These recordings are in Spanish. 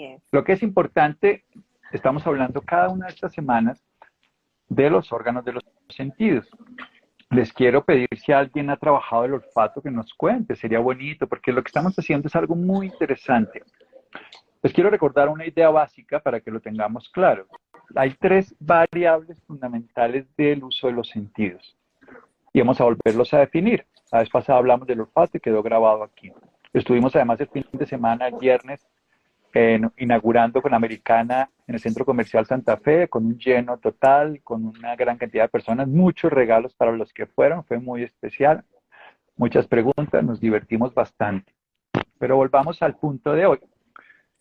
es. Lo que es importante, estamos hablando cada una de estas semanas de los órganos de los sentidos. Les quiero pedir si alguien ha trabajado el olfato que nos cuente, sería bonito, porque lo que estamos haciendo es algo muy interesante. Les quiero recordar una idea básica para que lo tengamos claro. Hay tres variables fundamentales del uso de los sentidos y vamos a volverlos a definir. La vez pasada hablamos del olfato y quedó grabado aquí. Estuvimos además el fin de semana, el viernes, inaugurando con Americana en el Centro Comercial Santa Fe, con un lleno total, con una gran cantidad de personas, muchos regalos para los que fueron, fue muy especial, muchas preguntas, nos divertimos bastante. Pero volvamos al punto de hoy.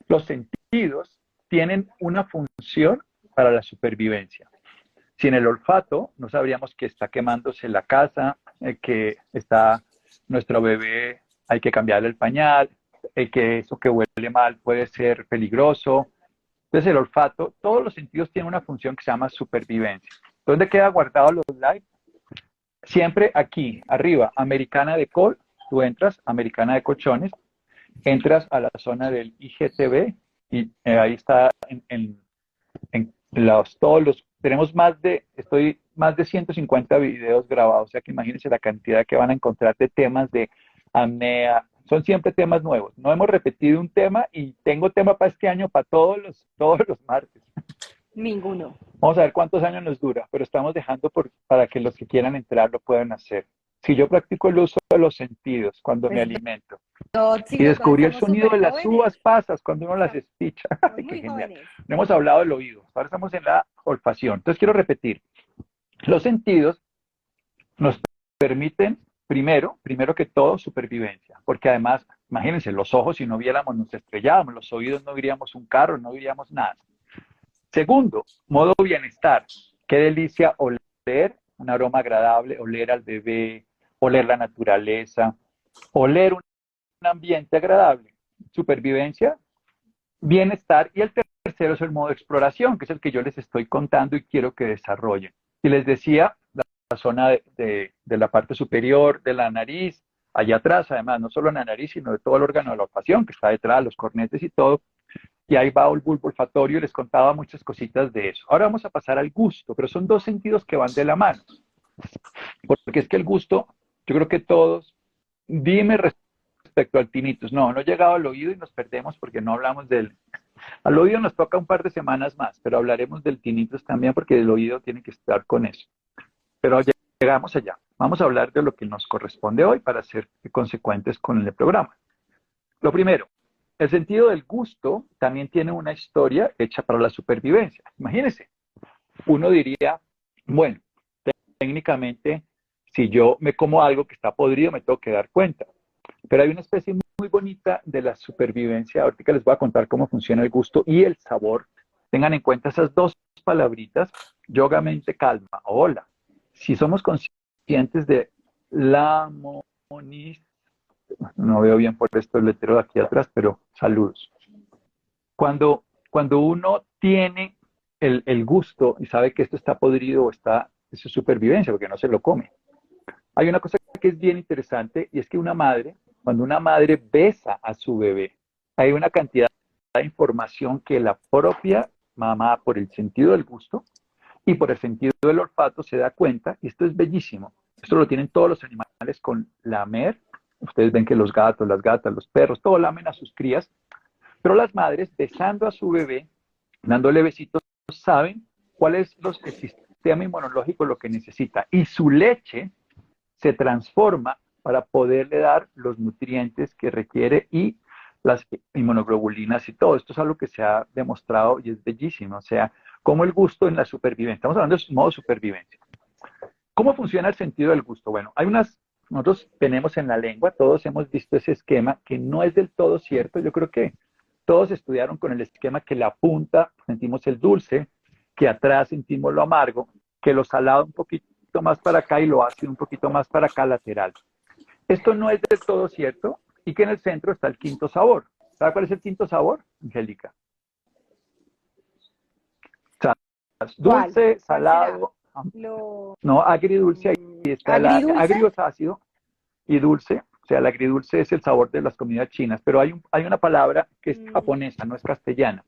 Los sentidos tienen una función para la supervivencia. Sin el olfato, no sabríamos que está quemándose la casa, que está nuestro bebé, hay que cambiarle el pañal, que eso que huele mal puede ser peligroso. Entonces el olfato, todos los sentidos tienen una función que se llama supervivencia. ¿Dónde queda guardado los likes? Siempre aquí, arriba, Americana de Col, tú entras, Americana de Colchones, entras a la zona del IGTV y ahí está todos los, tenemos más de 150 videos grabados, o sea que imagínense la cantidad que van a encontrar de temas de apnea, son siempre temas nuevos, no hemos repetido un tema y tengo tema para este año para todos los martes. Ninguno. Vamos a ver cuántos años nos dura, pero estamos dejando para que los que quieran entrar lo puedan hacer. Si yo practico el uso de los sentidos cuando me Pues alimento, sí, y doctor, descubrí el estamos sonido de súper las jóvenes. uvas pasas cuando uno las espicha. Estamos ¡Qué muy genial! jóvenes. No hemos hablado del oído, ahora estamos en la olfacción. Entonces quiero repetir, los sentidos nos permiten, primero que todo, supervivencia, porque además, imagínense, los ojos si no viéramos nos estrellábamos, los oídos no veríamos un carro, no veríamos nada. Segundo, modo bienestar. Qué delicia oler un aroma agradable, oler al bebé, oler la naturaleza, oler un ambiente agradable. Supervivencia, bienestar. Y el tercero es el modo exploración, que es el que yo les estoy contando y quiero que desarrollen. Y les decía, la zona de la parte superior de la nariz, allá atrás, además, no solo en la nariz, sino de todo el órgano de la olfacción, que está detrás, los cornetes y todo. Y ahí va el bulbo olfatorio, les contaba muchas cositas de eso. Ahora vamos a pasar al gusto, pero son dos sentidos que van de la mano. Porque es que el gusto, yo creo que todos, dime respecto al tinnitus, no he llegado al oído y nos perdemos porque no hablamos del... Al oído nos toca un par de semanas más, pero hablaremos del tinnitus también porque el oído tiene que estar con eso. Pero ya llegamos allá. Vamos a hablar de lo que nos corresponde hoy para ser consecuentes con el programa. Lo primero, el sentido del gusto también tiene una historia hecha para la supervivencia. Imagínense, uno diría, bueno, técnicamente, si yo me como algo que está podrido, me tengo que dar cuenta. Pero hay una especie muy bonita de la supervivencia. Ahorita les voy a contar cómo funciona el gusto y el sabor. Tengan en cuenta esas dos palabritas, yoga, mente, calma. Hola. Si somos conscientes de la monis, no veo bien por esto el letrero de aquí atrás, pero saludos. Cuando uno tiene el gusto y sabe que esto está podrido o está, eso es supervivencia, porque no se lo come. Hay una cosa que es bien interesante y es que cuando una madre besa a su bebé, hay una cantidad de información que la propia mamá, por el sentido del gusto y por el sentido del olfato, se da cuenta, y esto es bellísimo. Esto lo tienen todos los animales con lamer. Ustedes ven que los gatos, las gatas, los perros, todos lamen a sus crías, pero las madres besando a su bebé, dándole besitos, saben cuál es el sistema inmunológico lo que necesita. Y su leche se transforma para poderle dar los nutrientes que requiere y las inmunoglobulinas y todo. Esto es algo que se ha demostrado y es bellísimo. O sea, como el gusto en la supervivencia. Estamos hablando de modo supervivencia. ¿Cómo funciona el sentido del gusto? Bueno, nosotros tenemos en la lengua, todos hemos visto ese esquema que no es del todo cierto. Yo creo que todos estudiaron con el esquema que la punta sentimos el dulce, que atrás sentimos lo amargo, que lo salado un poquito más para acá y lo ácido un poquito más para acá lateral. Esto no es del todo cierto y que en el centro está el quinto sabor. ¿Sabe cuál es el quinto sabor, Angélica? Dulce, ¿Cuál será? salado, no, agridulce, ahí está el ¿Agridulce? agrio es ácido y dulce sea, el agridulce es el sabor de las comidas chinas, pero hay una palabra que es japonesa, no es castellana.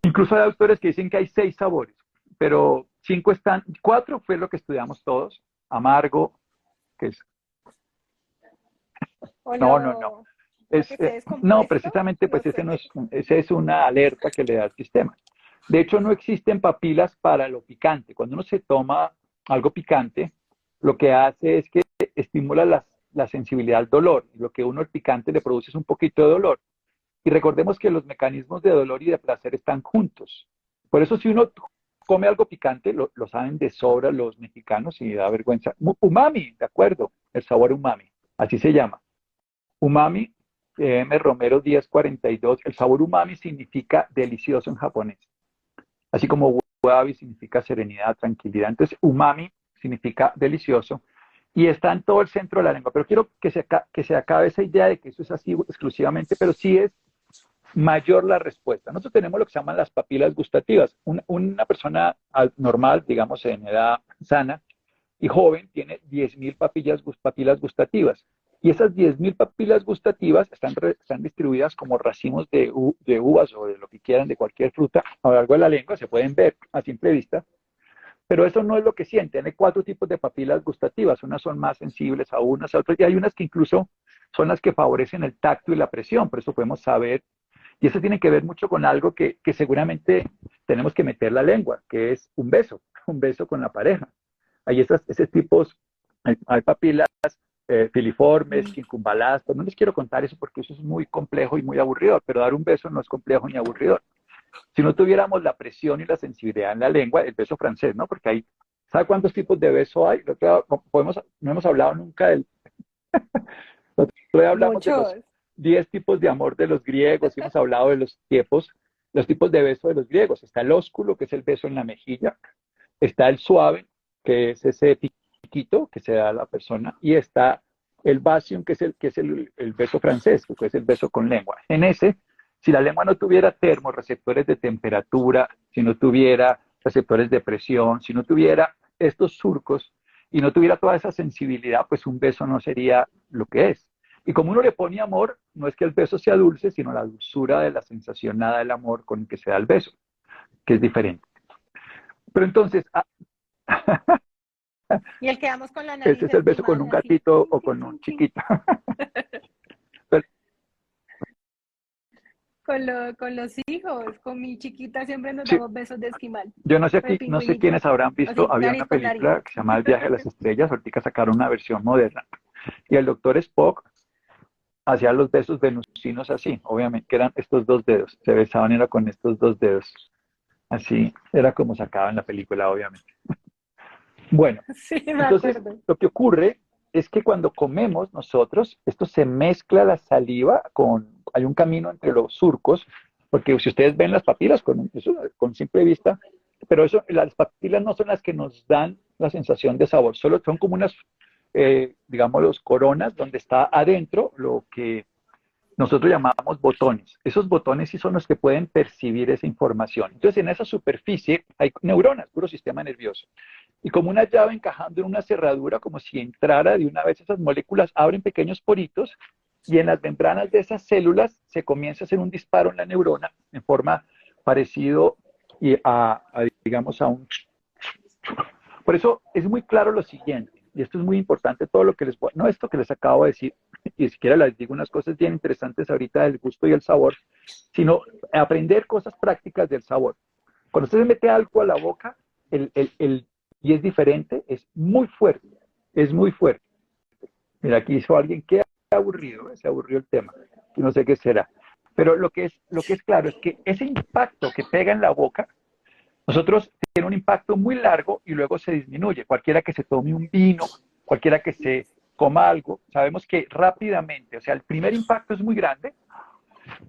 Incluso hay autores que dicen que hay 6 sabores, pero 5 están, 4 fue lo que estudiamos todos, amargo, que es, O no, lo que esté no, descompuesto, precisamente no pues sé. ese es una alerta que le da al sistema. De hecho, no existen papilas para lo picante. Cuando uno se toma algo picante, lo que hace es que estimula la sensibilidad al dolor. Lo que uno el picante le produce es un poquito de dolor. Y recordemos que los mecanismos de dolor y de placer están juntos. Por eso si uno come algo picante, lo saben de sobra los mexicanos y da vergüenza. Umami, de acuerdo, el sabor umami, así se llama. Umami, M. Romero 1042, el sabor umami significa delicioso en japonés, así como wabi significa serenidad, tranquilidad. Entonces, umami significa delicioso y está en todo el centro de la lengua. Pero quiero que se acabe esa idea de que eso es así exclusivamente, pero sí es mayor la respuesta. Nosotros tenemos lo que se llaman las papilas gustativas. Una persona normal, digamos en edad sana y joven, tiene 10.000 papilas gustativas. Y esas 10.000 papilas gustativas están distribuidas como racimos de uvas o de lo que quieran, de cualquier fruta, a lo largo de la lengua, se pueden ver a simple vista, pero eso no es lo que sienten. Hay 4 tipos de papilas gustativas, unas son más sensibles a unas, a otras, y hay unas que incluso son las que favorecen el tacto y la presión, por eso podemos saber y eso tiene que ver mucho con algo que seguramente tenemos que meter la lengua, que es un beso con la pareja. Hay esos tipos, hay papilas filiformes, quincunbaladas, pero no les quiero contar eso porque eso es muy complejo y muy aburrido, pero dar un beso no es complejo ni aburrido. Si no tuviéramos la presión y la sensibilidad en la lengua, el beso francés, ¿no? Porque hay, ¿sabe cuántos tipos de beso hay? No hemos hablado nunca Hoy hablamos de los Muchos. 10 tipos de amor de los griegos y hemos hablado de los tipos de beso de los griegos. Está el ósculo, que es el beso en la mejilla. Está el suave, que es ese piquito que se da a la persona. Y está el basium, que es el beso francés, que es el beso con lengua. En ese, si la lengua no tuviera termorreceptores de temperatura, si no tuviera receptores de presión, si no tuviera estos surcos y no tuviera toda esa sensibilidad, pues un beso no sería lo que es. Y como uno le pone amor, no es que el beso sea dulce, sino la dulzura de la sensación nada del amor con el que se da el beso, que es diferente. Pero entonces, Y el que damos con la este nariz es el beso con encima, un así. gatito Chin, o chin, con un chin, chin. chiquito. Pero Con los hijos, con mi chiquita siempre nos sí, damos besos de esquimal, yo no sé con el aquí, no sé pingüinito, quiénes habrán visto, así, había una nariz con nariz. película que se llama El viaje a las estrellas, ahorita sacaron una versión moderna, y el doctor Spock hacía los besos venusinos así, obviamente, que eran estos 2 dedos, se besaban era con estos 2 dedos, así, era como sacaba en la película, obviamente. Bueno, Sí, me entonces, acuerdo. lo que ocurre es que cuando comemos nosotros, esto se mezcla la saliva hay un camino entre los surcos, porque si ustedes ven las papilas con simple vista, pero las papilas no son las que nos dan la sensación de sabor, solo son como unas, digamos, los coronas donde está adentro lo que nosotros llamamos botones. Esos botones sí son los que pueden percibir esa información. Entonces, en esa superficie hay neuronas, puro sistema nervioso. Y como una llave encajando en una cerradura, como si entrara de una vez esas moléculas, abren pequeños poritos y en las membranas de esas células se comienza a hacer un disparo en la neurona en forma parecido digamos, a un... Por eso es muy claro lo siguiente, y esto es muy importante, todo lo que no esto que les acabo de decir, y siquiera les digo unas cosas bien interesantes ahorita del gusto y el sabor, sino aprender cosas prácticas del sabor. Cuando usted se mete algo a la boca, y es diferente, es muy fuerte, es muy fuerte. Mira, aquí hizo alguien que aburrido, se aburrió el tema, y no sé qué será. Pero lo que es claro es que ese impacto que pega en la boca, nosotros tiene un impacto muy largo y luego se disminuye. Cualquiera que se tome un vino, cualquiera que se coma algo, sabemos que rápidamente, o sea, el primer impacto es muy grande,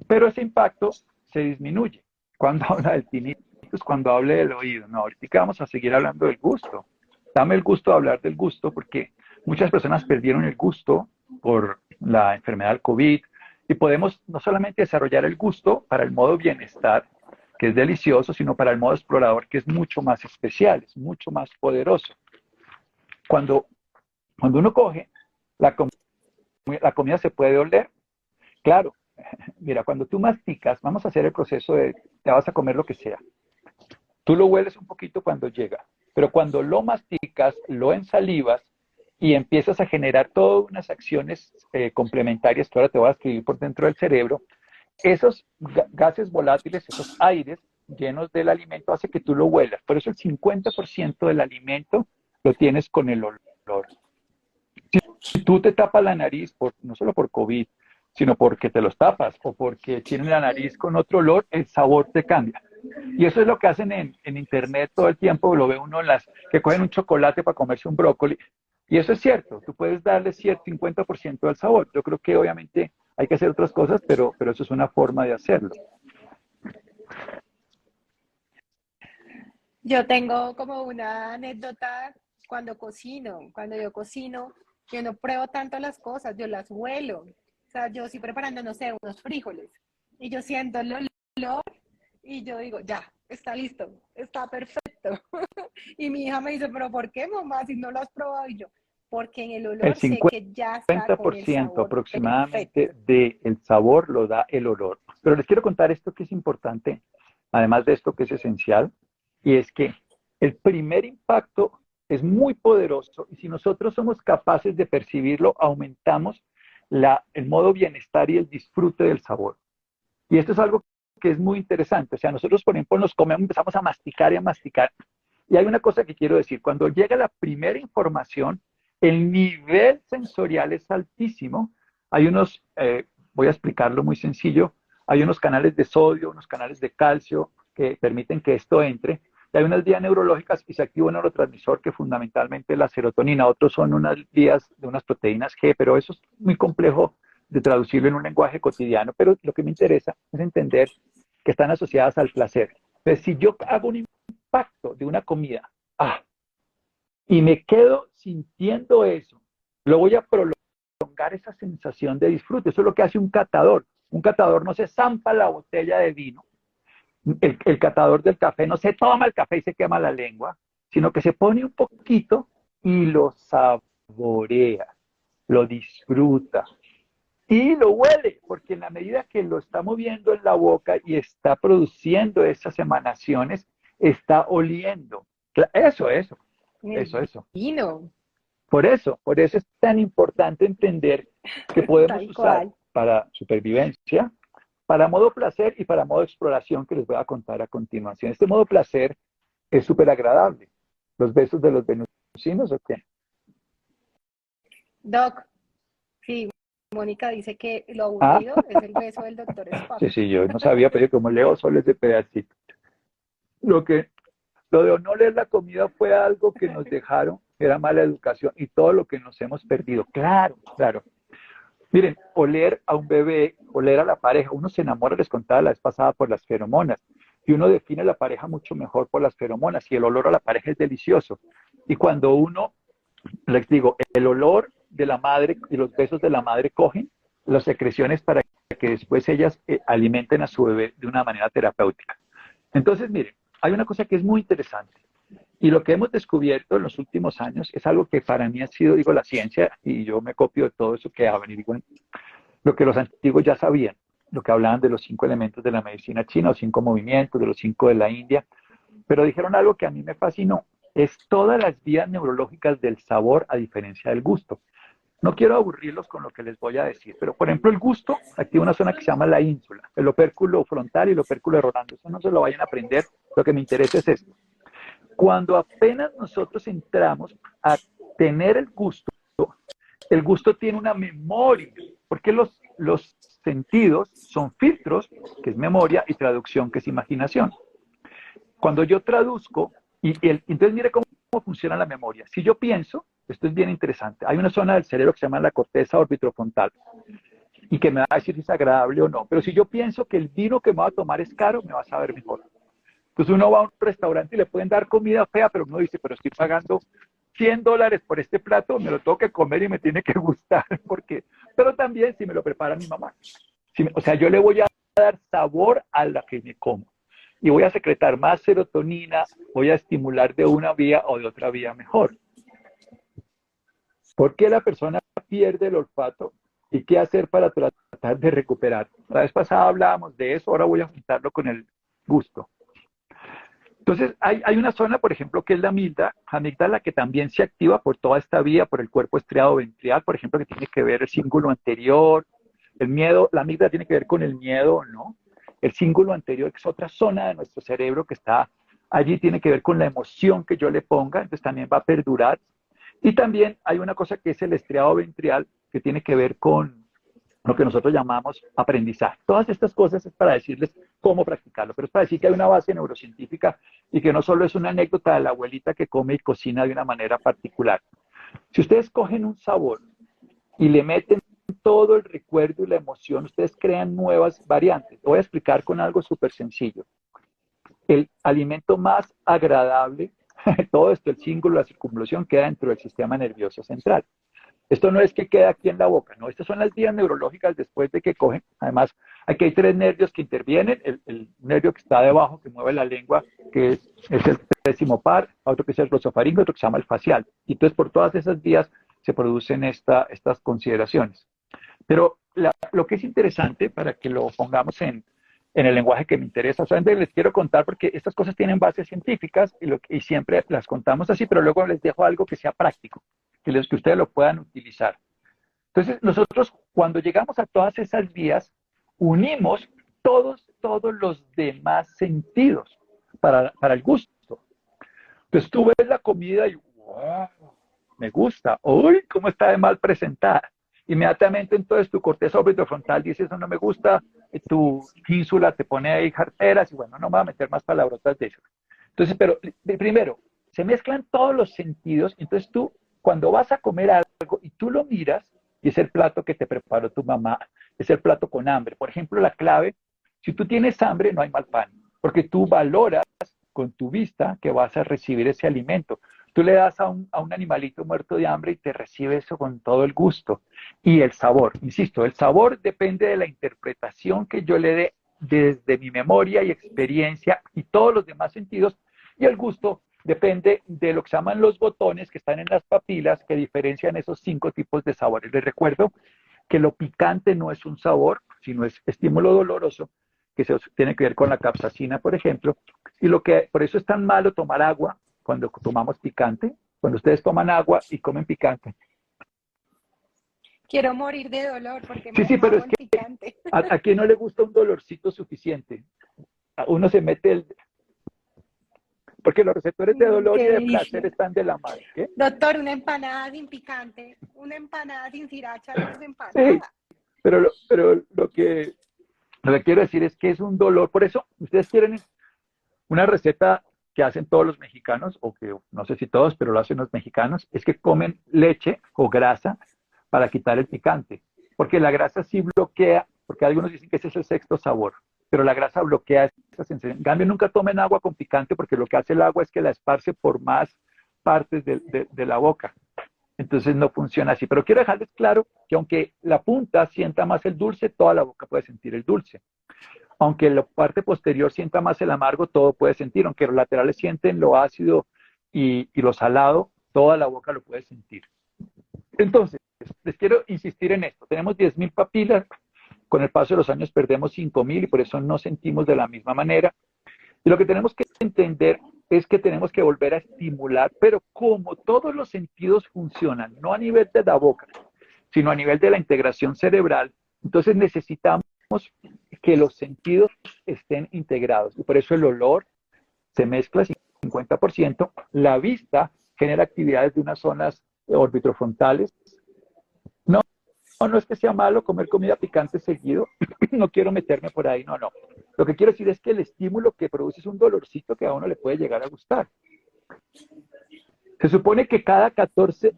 pero ese impacto se disminuye. Cuando habla del tinnitus, cuando hable del oído, no, ahorita vamos a seguir hablando del gusto. Dame el gusto de hablar del gusto porque muchas personas perdieron el gusto por la enfermedad del COVID y podemos no solamente desarrollar el gusto para el modo bienestar, que es delicioso, sino para el modo explorador, que es mucho más especial, es mucho más poderoso. Cuando, cuando uno coge la la comida se puede oler. Claro, mira, cuando tú masticas, vamos a hacer el proceso de, te vas a comer lo que sea. Tú lo hueles un poquito cuando llega, pero cuando lo masticas, lo ensalivas y empiezas a generar todas unas acciones complementarias que ahora te voy a escribir por dentro del cerebro, esos gases volátiles, esos aires llenos del alimento, hace que tú lo huelas. Por eso el 50% del alimento lo tienes con el olor. Si tú te tapas la nariz, no solo por COVID, sino porque te los tapas o porque tienes la nariz con otro olor, el sabor te cambia. Y eso es lo que hacen en internet todo el tiempo, lo ve uno en las que cogen un chocolate para comerse un brócoli. Y eso es cierto, tú puedes darle cierto 50% del sabor. Yo creo que obviamente hay que hacer otras cosas, pero eso es una forma de hacerlo. Yo tengo como una anécdota cuando cocino. Cuando yo cocino, yo no pruebo tanto las cosas, yo las huelo. O sea, yo estoy preparando, no sé, unos frijoles y yo siento el olor y yo digo, ya, está listo, está perfecto. Y mi hija me dice, pero ¿por qué, mamá, si no lo has probado? Y yo, porque en el El olor sé que ya está con el 50% sabor aproximadamente perfecto. del sabor lo da el olor. Pero les quiero contar esto que es importante, además de esto que es esencial, y es que el primer impacto es muy poderoso y si nosotros somos capaces de percibirlo, aumentamos el modo bienestar y el disfrute del sabor. Y esto es algo que es muy interesante. O sea, nosotros, por ejemplo, nos comemos, empezamos a masticar y a masticar. Y hay una cosa que quiero decir. Cuando llega la primera información, el nivel sensorial es altísimo. Hay unos, voy a explicarlo muy sencillo, hay unos canales de sodio, unos canales de calcio que permiten que esto entre. Y hay unas vías neurológicas y se activa un neurotransmisor que fundamentalmente es la serotonina. Otros son unas vías de unas proteínas G, pero eso es muy complejo de traducirlo en un lenguaje cotidiano. Pero lo que me interesa es entender que están asociadas al placer. Entonces, si yo hago un impacto de una comida, y me quedo sintiendo eso, lo voy a prolongar esa sensación de disfrute. Eso es lo que hace un catador. Un catador no se zampa la botella de vino, el catador del café no se toma el café y se quema la lengua, sino que se pone un poquito y lo saborea, lo disfruta y lo huele, porque en la medida que lo está moviendo en la boca y está produciendo esas emanaciones, está oliendo. Eso, eso, Es eso, eso. divino, Por eso es tan importante entender que podemos tal usar cual. para supervivencia, para modo placer y para modo exploración que les voy a contar a continuación. Este modo placer es súper agradable. Los besos de los venusinos, ¿o qué? Doc, sí, Mónica dice que lo Ah, aburrido es el beso del doctor Spock. sí, sí, yo no sabía, pero yo como leo solo ese pedacito. Lo que, lo de no leer la comida fue algo que nos dejaron, era mala educación y todo lo que nos hemos perdido. Claro, claro. Miren, oler a un bebé, oler a la pareja, uno se enamora, les contaba la vez pasada, por las feromonas. Y uno define a la pareja mucho mejor por las feromonas. Y el olor a la pareja es delicioso. Y cuando uno, les digo, el olor de la madre y los besos de la madre cogen las secreciones para que después ellas alimenten a su bebé de una manera terapéutica. Entonces, miren, hay una cosa que es muy interesante. Y lo que hemos descubierto en los últimos años es algo que para mí ha sido, digo, la ciencia, y yo me copio de todo eso que hablan, y digo, lo que los antiguos ya sabían, lo que hablaban de los 5 elementos de la medicina china, o 5 movimientos, de los 5 de la India, pero dijeron algo que a mí me fascinó, es todas las vías neurológicas del sabor a diferencia del gusto. No quiero aburrirlos con lo que les voy a decir, pero por ejemplo el gusto activa una zona que se llama la ínsula, el opérculo frontal y el opérculo rolando. Eso no se lo vayan a aprender, lo que me interesa es esto. Cuando apenas nosotros entramos a tener el gusto tiene una memoria, porque los sentidos son filtros, que es memoria, y traducción, que es imaginación. Cuando yo traduzco, entonces mire cómo funciona la memoria. Si yo pienso, esto es bien interesante, hay una zona del cerebro que se llama la corteza orbitofrontal, y que me va a decir si es agradable o no, pero si yo pienso que el vino que me va a tomar es caro, me va a saber mejor. Entonces uno va a un restaurante y le pueden dar comida fea, pero uno dice, pero estoy pagando $100 por este plato, me lo tengo que comer y me tiene que gustar, porque, pero también si me lo prepara mi mamá. O sea, yo le voy a dar sabor a la que me como. Y voy a secretar más serotonina, voy a estimular de una vía o de otra vía mejor. ¿Por qué la persona pierde el olfato? Porque la persona pierde el olfato. y qué hacer para tratar de recuperar. La vez pasada hablábamos de eso, ahora voy a juntarlo con el gusto. Entonces, hay una zona, por ejemplo, que es la amígdala, que también se activa por toda esta vía, por el cuerpo estriado ventral, por ejemplo, que tiene que ver el cíngulo anterior, el miedo, la amígdala tiene que ver con el miedo, ¿no? El cíngulo anterior, que es otra zona de nuestro cerebro que está allí, tiene que ver con la emoción que yo le ponga, entonces también va a perdurar. Y también hay una cosa que es el estriado ventral, que tiene que ver con lo que nosotros llamamos aprendizaje. Todas estas cosas es para decirles cómo practicarlo, pero es para decir que hay una base neurocientífica y que no solo es una anécdota de la abuelita que come y cocina de una manera particular. Si ustedes cogen un sabor y le meten todo el recuerdo y la emoción, ustedes crean nuevas variantes. Lo voy a explicar con algo súper sencillo. El alimento más agradable, todo esto, el cíngulo, la circunvolución, queda dentro del sistema nervioso central. Esto no es que quede aquí en la boca, no, estas son las vías neurológicas después de que cogen. Además, aquí hay tres nervios que intervienen, el nervio que está debajo, que mueve la lengua, que es el décimo par, otro que es el glosofaringeo, otro que se llama el facial. Y entonces por todas esas vías se producen estas consideraciones. Pero lo que es interesante, para que lo pongamos en el lenguaje que me interesa, solamente les quiero contar porque estas cosas tienen bases científicas y siempre las contamos así, pero luego les dejo algo que sea práctico, que ustedes lo puedan utilizar. Entonces, nosotros cuando llegamos a todas esas vías, unimos todos los demás sentidos para el gusto. Entonces tú ves la comida y wow, me gusta, uy, cómo está de mal presentada. Inmediatamente entonces tu corteza orbitofrontal dice eso no me gusta, tu ínsula te pone ahí jarteras y bueno, no me voy a meter más palabrotas de eso. Entonces, pero primero, se mezclan todos los sentidos, entonces tú cuando vas a comer algo y tú lo miras, y es el plato que te preparó tu mamá, es el plato con hambre. Por ejemplo, la clave, si tú tienes hambre, no hay mal pan, porque tú valoras con tu vista que vas a recibir ese alimento. Tú le das a un animalito muerto de hambre y te recibe eso con todo el gusto. Y el sabor, insisto, el sabor depende de la interpretación que yo le dé desde mi memoria y experiencia y todos los demás sentidos. Y el gusto depende de lo que se llaman los botones que están en las papilas que diferencian esos 5 tipos de sabores. Les recuerdo que lo picante no es un sabor, sino es estímulo doloroso, que tiene que ver con la capsaicina, por ejemplo, y por eso es tan malo tomar agua cuando tomamos picante, cuando ustedes toman agua y comen picante. Quiero morir de dolor porque Sí, me sí, pero amo es el que picante. a quien no le gusta un dolorcito suficiente. Uno se mete porque los receptores de dolor Qué y de placer delicia. están de la mano. ¿Qué? Doctor, una empanada sin picante, una empanada sin sriracha no es Sí, empanada. pero lo que quiero decir es que es un dolor. Por eso, ustedes quieren una receta que hacen todos los mexicanos, o que no sé si todos, pero lo hacen los mexicanos, es que comen leche o grasa para quitar el picante. Porque la grasa sí bloquea, porque algunos dicen que ese es el sexto sabor, pero la grasa bloquea esa sensación. En cambio, nunca tomen agua con picante porque lo que hace el agua es que la esparce por más partes de la boca. Entonces no funciona así. Pero quiero dejarles claro que aunque la punta sienta más el dulce, toda la boca puede sentir el dulce. Aunque la parte posterior sienta más el amargo, todo puede sentir. Aunque los laterales sienten lo ácido y lo salado, toda la boca lo puede sentir. Entonces, les quiero insistir en esto. Tenemos 10.000 papilas, con el paso de los años perdemos 5.000 y por eso no sentimos de la misma manera. Y lo que tenemos que entender es que tenemos que volver a estimular, pero como todos los sentidos funcionan, no a nivel de la boca, sino a nivel de la integración cerebral, entonces necesitamos que los sentidos estén integrados. Y por eso el olor se mezcla 50%, la vista genera actividades de unas zonas orbitrofrontales. No, no es que sea malo comer comida picante seguido, no quiero meterme por ahí, no. Lo que quiero decir es que el estímulo que produce es un dolorcito que a uno le puede llegar a gustar. Se supone que cada 14,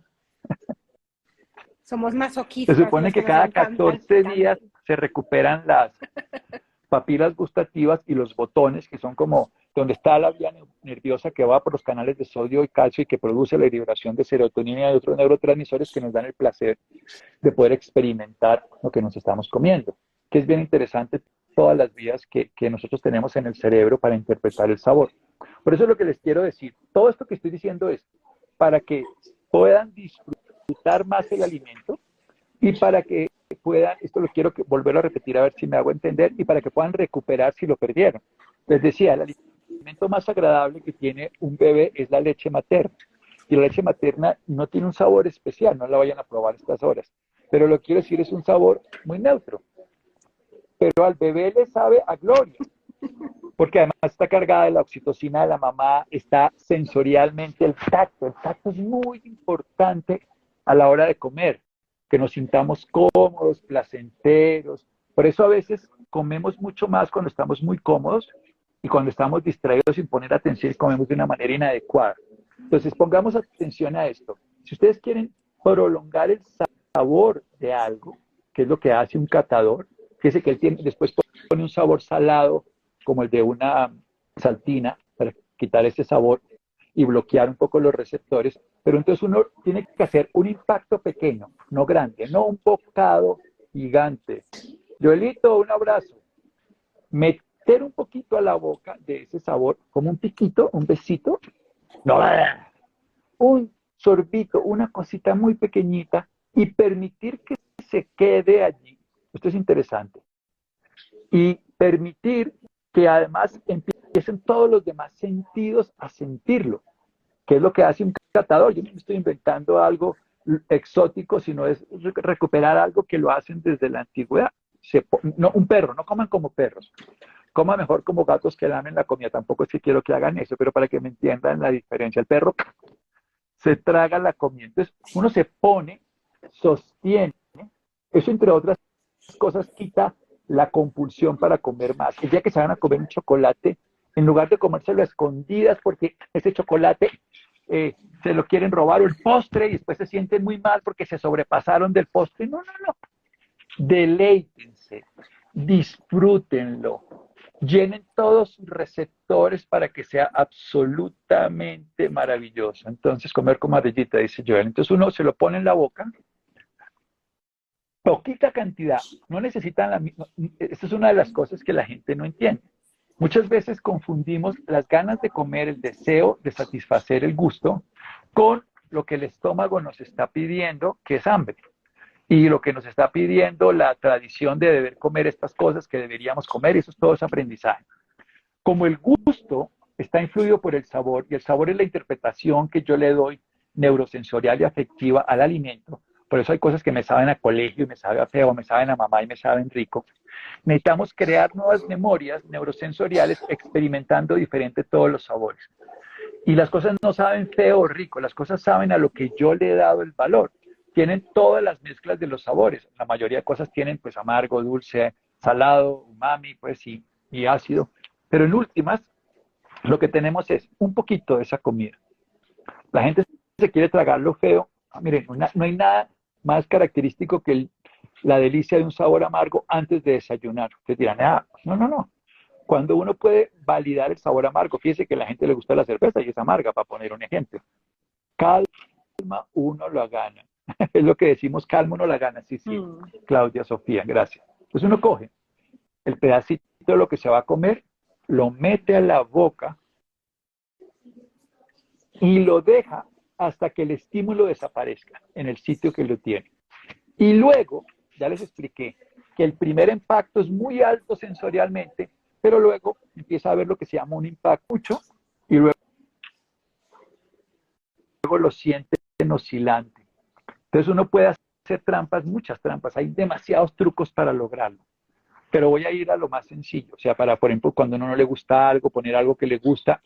Somos se masoquistas supone los que que nos cada encanta el 14 días picante. se recuperan las papilas gustativas y los botones, que son como donde está la vía nerviosa que va por los canales de sodio y calcio y que produce la liberación de serotonina y otros neurotransmisores que nos dan el placer de poder experimentar lo que nos estamos comiendo, que es bien interesante todas las vías que nosotros tenemos en el cerebro para interpretar el sabor. Por eso es lo que les quiero decir. Todo esto que estoy diciendo es para que puedan disfrutar más el alimento y para que puedan, esto lo quiero volverlo a repetir a ver si me hago entender, y para que puedan recuperar si lo perdieron. Les decía, el alimento más agradable que tiene un bebé es la leche materna. Y la leche materna no tiene un sabor especial, no la vayan a probar a estas horas. Pero lo que quiero decir es un sabor muy neutro. Pero al bebé le sabe a gloria, porque además está cargada de la oxitocina de la mamá, está sensorialmente el tacto. El tacto es muy importante a la hora de comer, que nos sintamos cómodos, placenteros. Por eso a veces comemos mucho más cuando estamos muy cómodos y cuando estamos distraídos sin poner atención comemos de una manera inadecuada. Entonces pongamos atención a esto. Si ustedes quieren prolongar el sabor de algo, que es lo que hace un catador, fíjense que él tiene, después pone un sabor salado como el de una saltina para quitar ese sabor y bloquear un poco los receptores, pero entonces uno tiene que hacer un impacto pequeño, no grande, no un bocado gigante. Joelito, un abrazo. Meter un poquito a la boca de ese sabor, como un piquito, un besito, no, un sorbito, una cosita muy pequeñita y permitir que se quede allí. Esto es interesante. Y permitir que además empiecen todos los demás sentidos a sentirlo, que es lo que hace un catador. Yo no estoy inventando algo exótico, sino es recuperar algo que lo hacen desde la antigüedad. No, un perro, no coman como perros, coman mejor como gatos que lamen la comida. Tampoco es que quiero que hagan eso, pero para que me entiendan la diferencia. El perro se traga la comida. Entonces, uno se pone, sostiene, eso entre otras cosas quita la compulsión para comer más. El día que se van a comer un chocolate, en lugar de comérselo a escondidas porque ese chocolate se lo quieren robar, o el postre, y después se sienten muy mal porque se sobrepasaron del postre. No, no, no. Deleítense, disfrútenlo, llenen todos sus receptores para que sea absolutamente maravilloso. Entonces, comer como ardillita, dice Joel. Entonces uno se lo pone en la boca, poquita cantidad, no necesitan la misma. Esta es una de las cosas que la gente no entiende. Muchas veces confundimos las ganas de comer, el deseo de satisfacer el gusto, con lo que el estómago nos está pidiendo, que es hambre. Y lo que nos está pidiendo la tradición de deber comer estas cosas que deberíamos comer, y eso es todo ese aprendizaje. Como el gusto está influido por el sabor, y el sabor es la interpretación que yo le doy neurosensorial y afectiva al alimento, por eso hay cosas que me saben a colegio y me saben a feo, me saben a mamá y me saben rico. Necesitamos crear nuevas memorias neurosensoriales experimentando diferente todos los sabores. Y las cosas no saben feo o rico, las cosas saben a lo que yo le he dado el valor. Tienen todas las mezclas de los sabores. La mayoría de cosas tienen pues amargo, dulce, salado, umami, pues sí, y ácido. Pero en últimas, lo que tenemos es un poquito de esa comida. La gente se quiere tragar lo feo. Miren, no hay nada más característico que la delicia de un sabor amargo antes de desayunar. Ustedes dirán, no, no, no. Cuando uno puede validar el sabor amargo, fíjese que a la gente le gusta la cerveza y es amarga, para poner un ejemplo. Calma uno la gana. Es lo que decimos, calma uno la gana. Sí, sí, Claudia, Sofía, gracias. Entonces uno coge el pedacito de lo que se va a comer, lo mete a la boca y lo deja hasta que el estímulo desaparezca en el sitio que lo tiene. Y luego, ya les expliqué que el primer impacto es muy alto sensorialmente, pero luego empieza a haber lo que se llama un impacto mucho y luego lo sienten oscilante. Entonces uno puede hacer trampas, muchas trampas, hay demasiados trucos para lograrlo. Pero voy a ir a lo más sencillo, o sea, para, por ejemplo, cuando a uno no le gusta algo, poner algo que le gusta,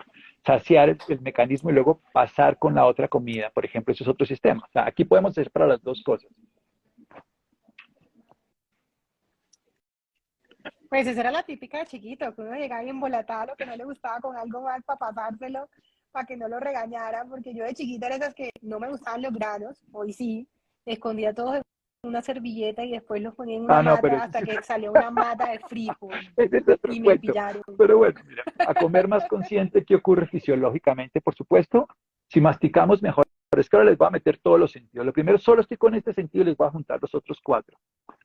saciar el mecanismo y luego pasar con la otra comida, por ejemplo, eso es otro sistema. O sea, aquí podemos hacer para las dos cosas. Pues esa era la típica de chiquito, que uno llegaba y embolataba lo que no le gustaba con algo más para pasárselo, para que no lo regañaran, porque yo de chiquita era esas que no me gustaban los granos, hoy sí, escondía todos en una servilleta y después los ponía en una mata hasta que salió una mata de frijol y me pillaron. Pero bueno, mira, a comer más consciente, ¿qué ocurre fisiológicamente? Por supuesto, si masticamos mejor, pero es que ahora les voy a meter todos los sentidos. Lo primero, solo estoy con este sentido y les voy a juntar los otros 4.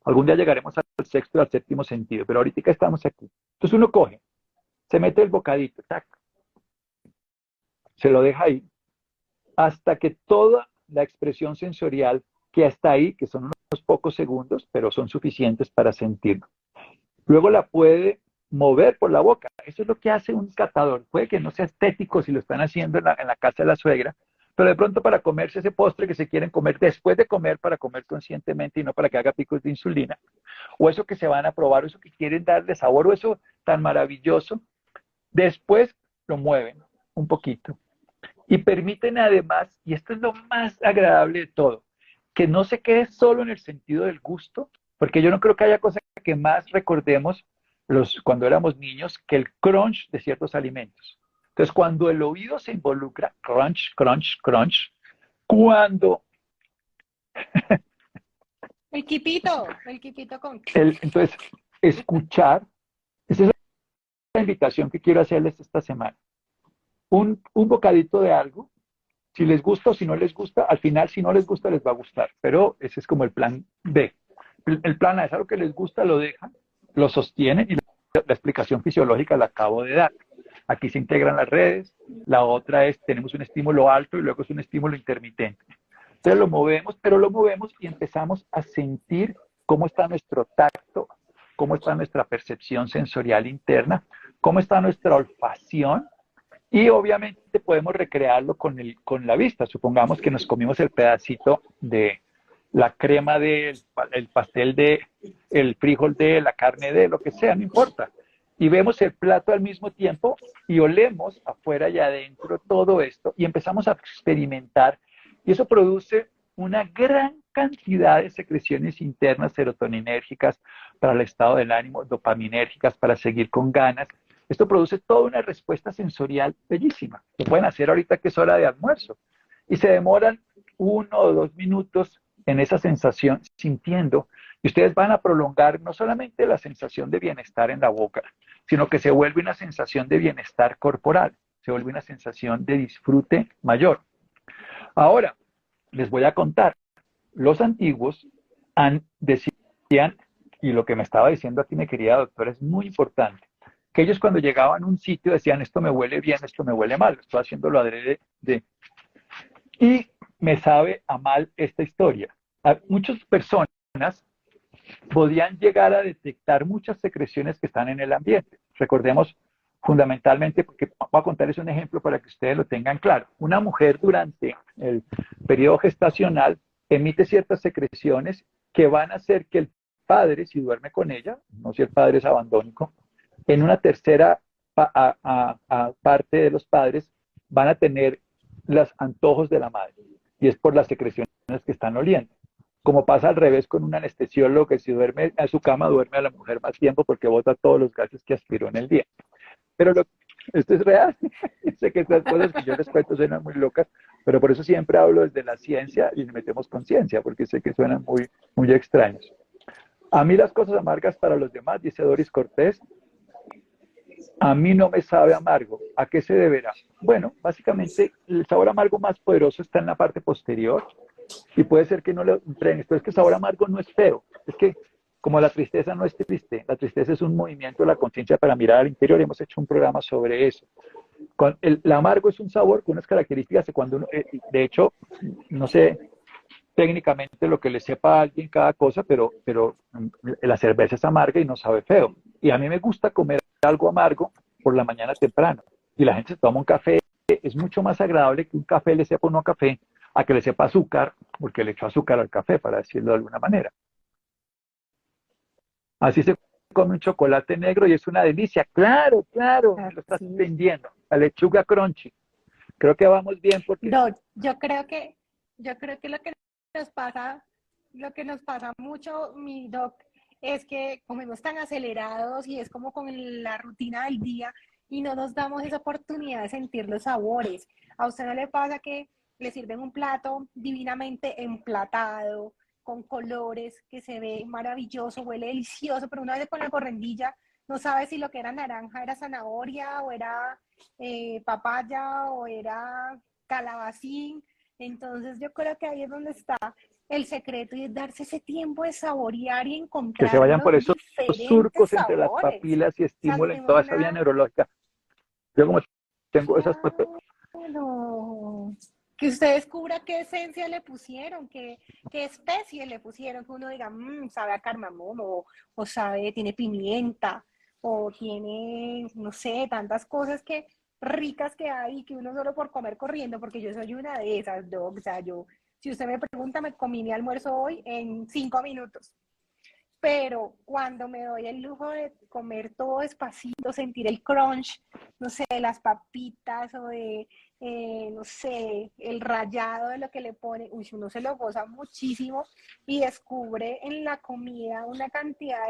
Algún día llegaremos al sexto y al séptimo sentido, pero ahorita estamos aquí. Entonces uno coge, se mete el bocadito, tac, se lo deja ahí, hasta que toda la expresión sensorial que hasta ahí, que son unos pocos segundos, pero son suficientes para sentirlo. Luego la puede mover por la boca. Eso es lo que hace un catador. Puede que no sea estético si lo están haciendo en la casa de la suegra, pero de pronto para comerse ese postre que se quieren comer después de comer, para comer conscientemente y no para que haga picos de insulina, o eso que se van a probar, o eso que quieren darle sabor, o eso tan maravilloso, después lo mueven un poquito. Y permiten además, y esto es lo más agradable de todo, que no se quede solo en el sentido del gusto, porque yo no creo que haya cosa que más recordemos cuando éramos niños que el crunch de ciertos alimentos. Entonces, cuando el oído se involucra, crunch, crunch, crunch, cuando... El quipito con... Entonces, escuchar, esa es la invitación que quiero hacerles esta semana. Un bocadito de algo, si les gusta o si no les gusta, al final si no les gusta les va a gustar, pero ese es como el plan B. El plan A es algo que les gusta, lo dejan, lo sostienen y la explicación fisiológica la acabo de dar. Aquí se integran las redes, la otra es, tenemos un estímulo alto y luego es un estímulo intermitente. Entonces lo movemos, pero lo movemos y empezamos a sentir cómo está nuestro tacto, cómo está nuestra percepción sensorial interna, cómo está nuestra olfacción. Y obviamente podemos recrearlo con la vista. Supongamos que nos comimos el pedacito de la crema del pastel de, el frijol de, la carne de, lo que sea, no importa. Y vemos el plato al mismo tiempo y olemos afuera y adentro todo esto y empezamos a experimentar. Y eso produce una gran cantidad de secreciones internas serotoninérgicas para el estado del ánimo, dopaminérgicas para seguir con ganas. Esto produce toda una respuesta sensorial bellísima. Lo pueden hacer ahorita que es hora de almuerzo. Y se demoran 1 o 2 minutos en esa sensación, sintiendo. Y ustedes van a prolongar no solamente la sensación de bienestar en la boca, sino que se vuelve una sensación de bienestar corporal. Se vuelve una sensación de disfrute mayor. Ahora, les voy a contar. Los antiguos decían, y lo que me estaba diciendo aquí mi querida doctora es muy importante, que ellos cuando llegaban a un sitio decían, esto me huele bien, esto me huele mal, estoy haciéndolo adrede de... Y me sabe a mal esta historia. Muchas personas podían llegar a detectar muchas secreciones que están en el ambiente. Recordemos fundamentalmente, porque voy a contarles un ejemplo para que ustedes lo tengan claro. Una mujer durante el periodo gestacional emite ciertas secreciones que van a hacer que el padre, si duerme con ella, no si el padre es abandónico, en una tercera parte de los padres van a tener los antojos de la madre. Y es por las secreciones que están oliendo. Como pasa al revés con un anestesiólogo que si duerme a su cama, duerme a la mujer más tiempo porque bota todos los gases que aspiró en el día. Pero esto es real. Sé que estas cosas que yo les cuento suenan muy locas, pero por eso siempre hablo desde la ciencia y le metemos conciencia, porque sé que suenan muy, muy extraños. A mí las cosas amargas para los demás, dice Doris Cortés, a mí no me sabe amargo. ¿A qué se deberá? Bueno, básicamente el sabor amargo más poderoso está en la parte posterior y puede ser que no lo impregnes, pero es que el sabor amargo no es feo. Es que como la tristeza no es triste, la tristeza es un movimiento de la conciencia para mirar al interior y hemos hecho un programa sobre eso. El amargo es un sabor con unas características de cuando uno, de hecho, no sé técnicamente lo que le sepa a alguien cada cosa, pero la cerveza es amarga y no sabe feo. Y a mí me gusta comer algo amargo por la mañana temprano. Y la gente se toma un café, es mucho más agradable que un café le sepa uno café a que le sepa azúcar, porque le echó azúcar al café, para decirlo de alguna manera. Así se come un chocolate negro y es una delicia. Claro, claro, lo estás entendiendo. La lechuga crunchy. Creo que vamos bien porque... No, yo creo que lo que nos pasa mucho, mi doc, es que comemos tan acelerados y es como con la rutina del día y no nos damos esa oportunidad de sentir los sabores. ¿A usted no le pasa que le sirven un plato divinamente emplatado, con colores, que se ve maravilloso, huele delicioso, pero una vez con la correndilla no sabe si lo que era naranja era zanahoria o era papaya o era calabacín? Entonces yo creo que ahí es donde está el secreto y es darse ese tiempo de saborear y que se encontrar vayan por los esos diferentes surcos entre las sabores. papilas y O sea, estimulen tenemos toda esa vía una... neurológica. Yo como tengo esas... Claro. que usted descubra qué esencia le pusieron, qué especie le pusieron, que uno diga, sabe a cardamomo, o sabe, tiene pimienta, o tiene, no sé, tantas cosas que ricas que hay que uno solo por comer corriendo, porque yo soy una de esas, Doc. O sea, yo, si usted me pregunta, me comí mi almuerzo hoy en 5 minutos. Pero cuando me doy el lujo de comer todo despacito, sentir el crunch, no sé, de las papitas o de, no sé, el rallado de lo que le pone, uy, uno se lo goza muchísimo y descubre en la comida una cantidad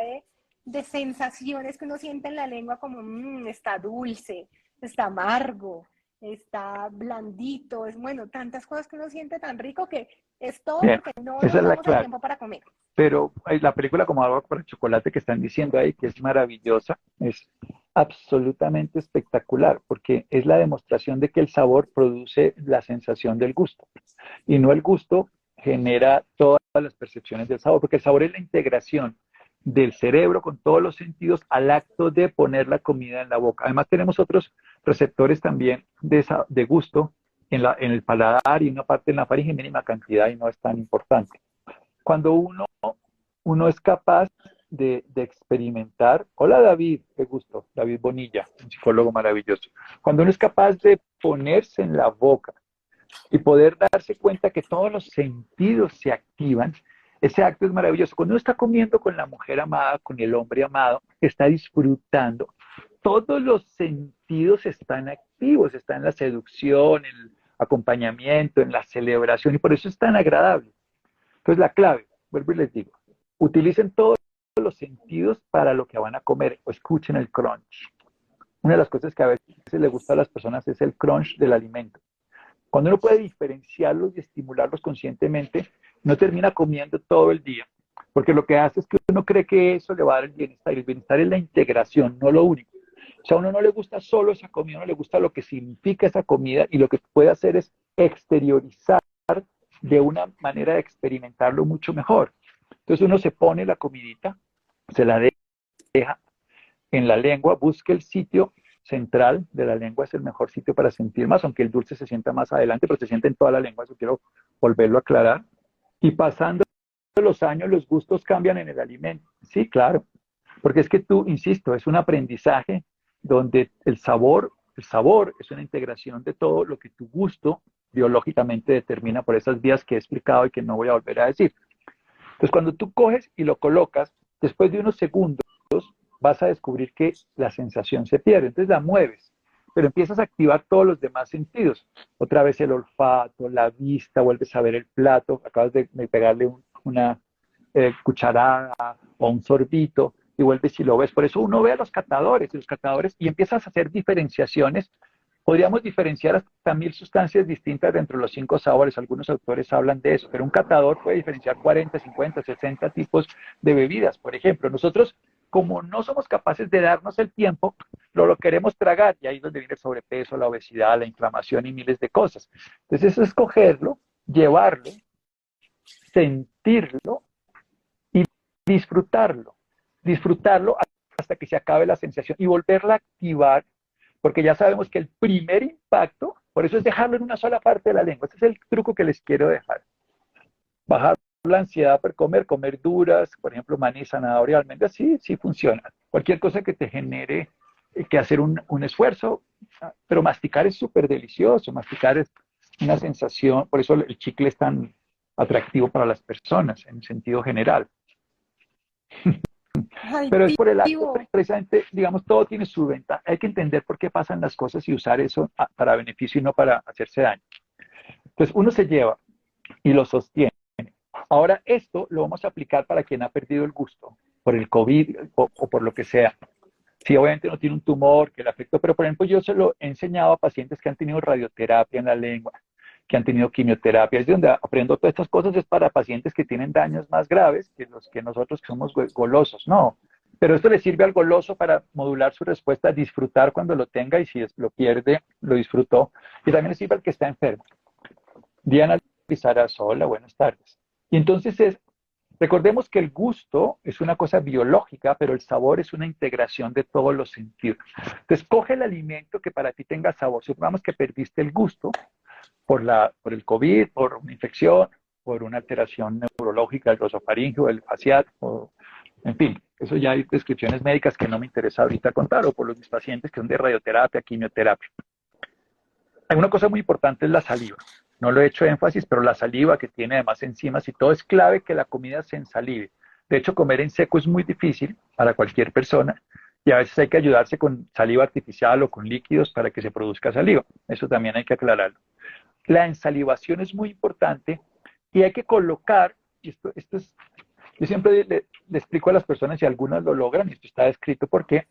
de sensaciones que uno siente en la lengua como, está dulce, está amargo, está blandito, es bueno, tantas cosas que uno siente tan rico que es todo Bien, porque no esa nos es la damos el clave. tiempo para comer. Pero la película como Agua para Chocolate que están diciendo ahí, que es maravillosa, es absolutamente espectacular, porque es la demostración de que el sabor produce la sensación del gusto, y no el gusto genera todas las percepciones del sabor, porque el sabor es la integración del cerebro con todos los sentidos al acto de poner la comida en la boca. Además tenemos otros receptores también de gusto en el paladar y una parte en la faringe, mínima cantidad y no es tan importante. Cuando uno es capaz de experimentar. Hola David, qué gusto, David Bonilla, un psicólogo maravilloso. Cuando uno es capaz de ponerse en la boca y poder darse cuenta que todos los sentidos se activan, ese acto es maravilloso. Cuando uno está comiendo con la mujer amada, con el hombre amado, está disfrutando, todos los sentidos están activos, está en la seducción, el acompañamiento, en la celebración, y por eso es tan agradable. Entonces la clave, vuelvo y les digo, utilicen todos los sentidos para lo que van a comer o escuchen el crunch. Una de las cosas que a veces les gusta a las personas es el crunch del alimento. Cuando uno puede diferenciarlos y estimularlos conscientemente, no termina comiendo todo el día, porque lo que hace es que uno cree que eso le va a dar el bienestar, y el bienestar es la integración, no lo único. O sea, a uno no le gusta solo esa comida, a uno le gusta lo que significa esa comida, y lo que puede hacer es exteriorizar de una manera de experimentarlo mucho mejor. Entonces uno se pone la comidita, se la deja en la lengua, busque el sitio central de la lengua, es el mejor sitio para sentir más, aunque el dulce se sienta más adelante, pero se siente en toda la lengua, eso quiero volverlo a aclarar. Y pasando los años, los gustos cambian en el alimento. Sí, claro, porque es que tú, insisto, es un aprendizaje donde el sabor es una integración de todo lo que tu gusto biológicamente determina por esas vías que he explicado y que no voy a volver a decir. Entonces, cuando tú coges y lo colocas, después de unos segundos, vas a descubrir que la sensación se pierde. Entonces la mueves, pero empiezas a activar todos los demás sentidos. Otra vez el olfato, la vista, vuelves a ver el plato, acabas de pegarle una cucharada o un sorbito y vuelves y lo ves. Por eso uno ve a los catadores y empiezas a hacer diferenciaciones. Podríamos diferenciar hasta 1000 sustancias distintas dentro de los 5 sabores. Algunos autores hablan de eso, pero un catador puede diferenciar 40, 50, 60 tipos de bebidas. Por ejemplo, nosotros, como no somos capaces de darnos el tiempo, lo queremos tragar, y ahí es donde viene el sobrepeso, la obesidad, la inflamación y miles de cosas. Entonces, eso es cogerlo, llevarlo, sentirlo y disfrutarlo hasta que se acabe la sensación y volverla a activar, porque ya sabemos que el primer impacto, por eso es dejarlo en una sola parte de la lengua. Ese es el truco que les quiero dejar. Bajar la ansiedad por comer duras, por ejemplo, maní, zanahoria, almendras, sí funciona. Cualquier cosa que te genere que hacer un esfuerzo, pero masticar es súper delicioso, masticar es una sensación, por eso el chicle es tan atractivo para las personas en sentido general. Pero es por el acto, Adictivo. precisamente, digamos, todo tiene su ventaja. Hay que entender por qué pasan las cosas y usar eso para beneficio y no para hacerse daño. Entonces, uno se lleva y lo sostiene. Ahora, esto lo vamos a aplicar para quien ha perdido el gusto por el COVID o por lo que sea. Sí, obviamente no tiene un tumor que le afectó, pero por ejemplo, yo se lo he enseñado a pacientes que han tenido radioterapia en la lengua, que han tenido quimioterapia. Es de donde aprendo todas estas cosas, es para pacientes que tienen daños más graves que los que nosotros que somos golosos. No, pero esto le sirve al goloso para modular su respuesta, disfrutar cuando lo tenga, y si lo pierde, lo disfrutó. Y también le sirve al que está enfermo. Diana Lizarazola, buenas tardes. Y entonces recordemos que el gusto es una cosa biológica, pero el sabor es una integración de todos los sentidos. Entonces, coge el alimento que para ti tenga sabor. Supongamos que perdiste el gusto, por el COVID, por una infección, por una alteración neurológica del glosofaringeo, del facial, o, en fin, eso ya hay descripciones médicas que no me interesa ahorita contar, o por los mis pacientes que son de radioterapia, quimioterapia. Hay una cosa muy importante, es la saliva. No lo he hecho énfasis, pero la saliva que tiene además enzimas y todo, es clave que la comida se ensalive. De hecho, comer en seco es muy difícil para cualquier persona y a veces hay que ayudarse con saliva artificial o con líquidos para que se produzca saliva. Eso también hay que aclararlo. La ensalivación es muy importante y hay que colocar, esto es, yo siempre le explico a las personas, y algunas lo logran, y esto está descrito por qué,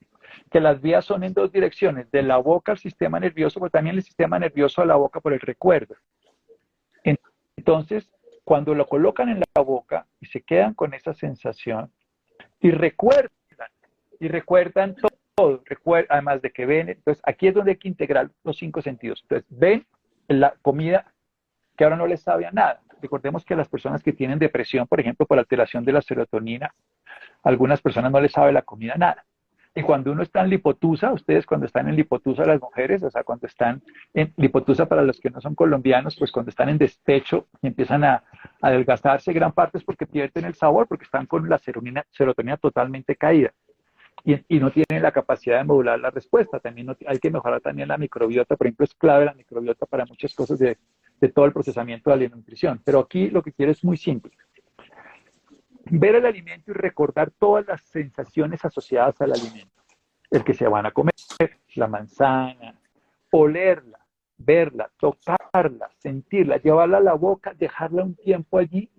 que las vías son en dos direcciones, de la boca al sistema nervioso, pero también el sistema nervioso a la boca por el recuerdo. Entonces, cuando lo colocan en la boca y se quedan con esa sensación y recuerdan todo, además de que ven, entonces aquí es donde hay que integrar los 5 sentidos. Entonces, ven la comida que ahora no les sabe a nada. Recordemos que las personas que tienen depresión, por ejemplo, por alteración de la serotonina, a algunas personas no les sabe la comida nada. Y cuando uno está en lipotusa, ustedes cuando están en lipotusa, las mujeres, o sea, cuando están en lipotusa para los que no son colombianos, pues cuando están en despecho y empiezan a adelgazarse, gran parte es porque pierden el sabor, porque están con la serotonina totalmente caída. Y no tienen la capacidad de modular la respuesta. También hay que mejorar también la microbiota, por ejemplo, es clave la microbiota para muchas cosas de todo el procesamiento de la nutrición. Pero aquí lo que quiero es muy simple. Ver el alimento y recordar todas las sensaciones asociadas al alimento. El que se van a comer, la manzana, olerla, verla, tocarla, sentirla, llevarla a la boca, dejarla un tiempo allí